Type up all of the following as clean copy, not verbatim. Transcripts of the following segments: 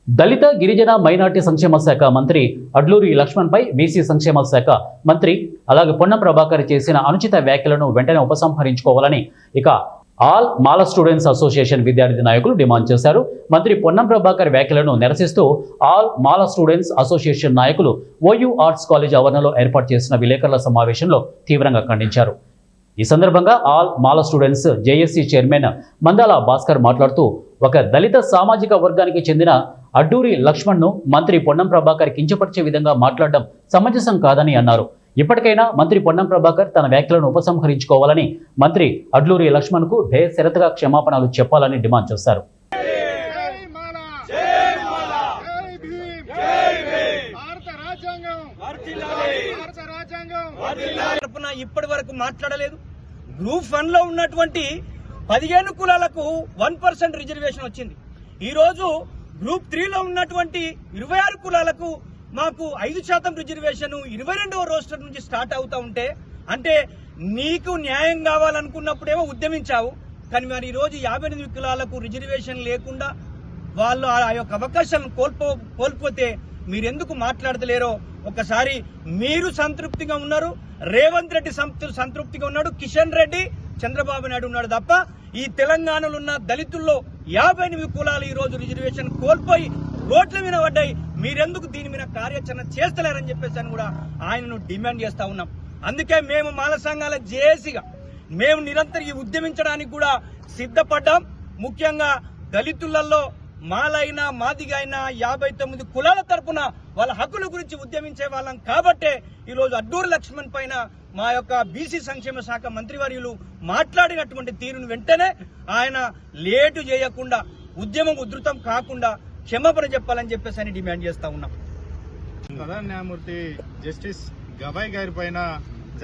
దళిత గిరిజన మైనార్టీ సంక్షేమ శాఖ మంత్రి అడ్లూరి లక్ష్మణ్పై బీసీ సంక్షేమ శాఖ మంత్రి అలాగే పొన్నం ప్రభాకర్ చేసిన అనుచిత వ్యాఖ్యలను వెంటనే ఉపసంహరించుకోవాలని ఇక ఆల్ మాల స్టూడెంట్స్ అసోసియేషన్ విద్యార్థి నాయకులు డిమాండ్ చేశారు. మంత్రి పొన్నం ప్రభాకర్ వ్యాఖ్యలను నిరసిస్తూ ఆల్ మాల స్టూడెంట్స్ అసోసియేషన్ నాయకులు ఓయూ ఆర్ట్స్ కాలేజ్ ఆవరణలో ఏర్పాటు చేసిన విలేకరుల సమావేశంలో తీవ్రంగా ఖండించారు. ఈ సందర్భంగా all Mala students JAC chairman Mandala Bhaskar మాట్లాడుతూ ఒక దళిత సామాజిక వర్గానికి చెందిన అడ్డూరి లక్ష్మణ్ను మంత్రి పొన్నం ప్రభాకర్ కించపరిచే విధంగా మాట్లాడడం సమంజసం కాదని అన్నారు. ఇప్పటికైనా మంత్రి పొన్నం ప్రభాకర్ తన వ్యాఖ్యలను ఉపసంహరించుకోవాలని మంత్రి అడ్లూరి లక్ష్మణ్కు బేషరతుగా క్షమాపణలు చెప్పాలని డిమాండ్ చేశారు. ఇప్పటి వరకు మాట్లాడలేదు. గ్రూప్ 1 లో ఉన్నటువంటి 15 కులాలకు 1% రిజర్వేషన్ వచ్చింది. ఈ రోజు గ్రూప్ 3 లో ఉన్నటువంటి 26 కులాలకు మాకు 5% రిజర్వేషన్ 22వ రోస్టర్ నుంచి స్టార్ట్ అవుతా ఉంటే, అంటే నీకు న్యాయం కావాలనుకున్నప్పుడేమో ఉద్యమించావు, కానీ మరి ఈ రోజు 58 కులాలకు రిజర్వేషన్ లేకుండా వాళ్ళు ఆ యొక్క అవకాశాలను కోల్పోతే మీరెందుకు మాట్లాడతలేరో ఒకసారి. మీరు సంతృప్తిగా ఉన్నారు, రేవంత్ రెడ్డి సంతృప్తిగా ఉన్నాడు, కిషన్ రెడ్డి, చంద్రబాబు నాయుడు ఉన్నాడు తప్ప ఈ తెలంగాణలో ఉన్న దళితుల్లో 58 కులాలు ఈ రోజు రిజర్వేషన్ కోల్పోయి రోడ్ల మీద పడ్డాయి. మీరెందుకు దీని మీద కార్యాచరణ చేస్తలేరని చెప్పేసి అని కూడా ఆయనను డిమాండ్ చేస్తా ఉన్నాం. అందుకే మేము మాల సంఘాల జేఏసీగా మేము నిరంతరం ఈ ఉద్యమించడానికి కూడా సిద్ధపడ్డాం. ముఖ్యంగా దళితులలో మాలైనా మాదిగా అయినా 59 కులాల తరపున వాళ్ళ హక్కుల గురించి ఉద్యమించే వాళ్ళం కాబట్టే ఈరోజు అడ్డూరి లక్ష్మణ్ పైన మా యొక్క బీసీ సంక్షేమ శాఖ మంత్రివర్యులు మాట్లాడినటువంటి తీరును వెంటనే ఆయన లేటు చేయకుండా ఉద్యమం ఉధృతం కాకుండా క్షమాపణ చెప్పాలని చెప్పేసి అని డిమాండ్ చేస్తా ఉన్నాం. ప్రధాన న్యాయమూర్తి జస్టిస్ గవాయ్ గారి పైన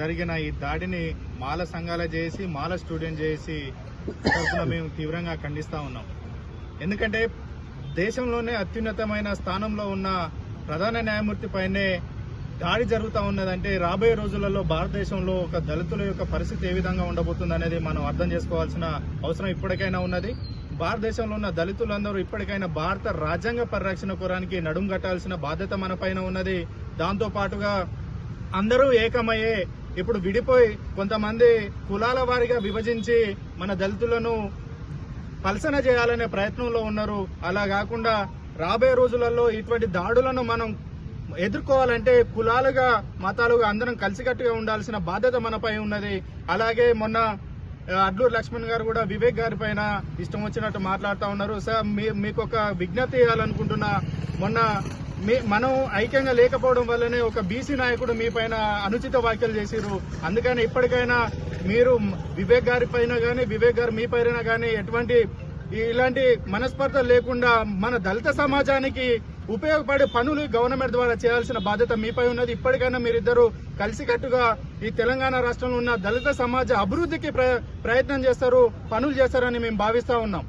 జరిగిన ఈ దాడిని మాల సంఘాల చేసి మాల స్టూడెంట్ చేసి తరఫున మేము తీవ్రంగా ఖండిస్తా ఉన్నాం. ఎందుకంటే దేశంలోనే అత్యున్నతమైన స్థానంలో ఉన్న ప్రధాన న్యాయమూర్తి పైనే దాడి జరుగుతూ ఉన్నదంటే రాబోయే రోజులలో భారతదేశంలో ఒక దళితుల యొక్క పరిస్థితి ఏ విధంగా ఉండబోతుంది అనేది మనం అర్థం చేసుకోవాల్సిన అవసరం ఇప్పటికైనా ఉన్నది. భారతదేశంలో ఉన్న దళితులందరూ ఇప్పటికైనా భారత రాజ్యాంగ పరిరక్షణ కోరానికి నడుం కట్టాల్సిన బాధ్యత మన పైన ఉన్నది. దాంతో పాటుగా అందరూ ఏకమయ్యే ఇప్పుడు విడిపోయి కొంతమంది కులాల వారీగా విభజించి మన దళితులను పల్సన చేయాలనే ప్రయత్నంలో ఉన్నారు. అలా కాకుండా రాబోయే రోజులలో ఇటువంటి దాడులను మనం ఎదుర్కోవాలంటే కులాలుగా మతాలుగా అందరం కలిసికట్టుగా ఉండాల్సిన బాధ్యత మనపై ఉన్నది. అలాగే మొన్న అడ్లూరి లక్ష్మణ్ గారు కూడా వివేక్ గారి పైన ఇష్టం వచ్చినట్టు మాట్లాడుతూ ఉన్నారు. సార్ మీకు ఒక విజ్ఞప్తి చేయాలనుకుంటున్నా, మొన్న మనం ఐక్యంగా లేకపోవడం వల్లనే ఒక బీసీ నాయకుడు మీ పైన అనుచిత వ్యాఖ్యలు చేసిరు. అందుకని ఇప్పటికైనా మీరు వివేక్ గారి పైన కానీ వివేక్ గారు మీ పైన కానీ ఎటువంటి ఇలాంటి మనస్పర్ధ లేకుండా మన దళిత సమాజానికి ఉపయోగపడే పనులు గవర్నమెంట్ ద్వారా చేయాల్సిన బాధ్యత మీపై ఉన్నది. ఇప్పటికైనా మీరిద్దరూ కలిసికట్టుగా ఈ తెలంగాణ రాష్ట్రంలో ఉన్న దళిత సమాజ అభివృద్ధికి ప్రయత్నం చేస్తారు, పనులు చేస్తారని మేము భావిస్తా ఉన్నాం.